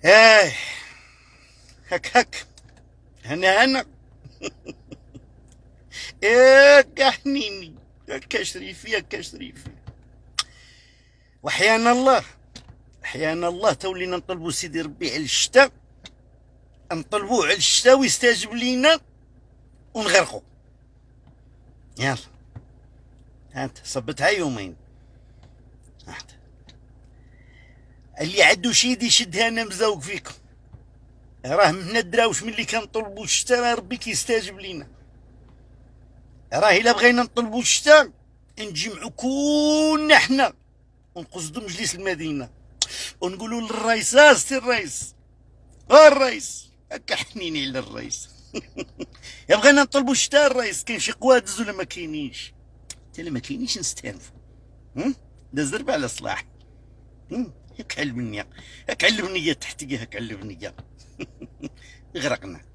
ايه. هك هنا يا حنيني، يا شريفي يا شريفي. وحيانا الله، احيانا الله تولينا نطلبوا سيدي ربي على الشتاء، نطلبوه على الشتاء ويستجيب لينا ونغرقوا. يلا هانت صبتها يومين. هانت اللي عدو شيدي يشدها، انا مزوق فيكم. راه من الدراوش ملي كنطلبوا الشتاء راه ربي كيستجيب لينا. راه الا بغينا نطلبوا الشتاء نجمعوا كلنا حنا ونقصدوا مجلس المدينه ونقولوا للرئيس: سي الرئيس، الرئيس هكا حنيني على الرئيس. يا بغينا نطلبوا الشتاء الرئيس، كاين شي قوادز ولا ما كاينيش؟ حتى لا ما كاينيش نستانفوا. داز درب على صلاح. هاك علمني، هاك علمني تحتي، هاك علمني. غرقنا.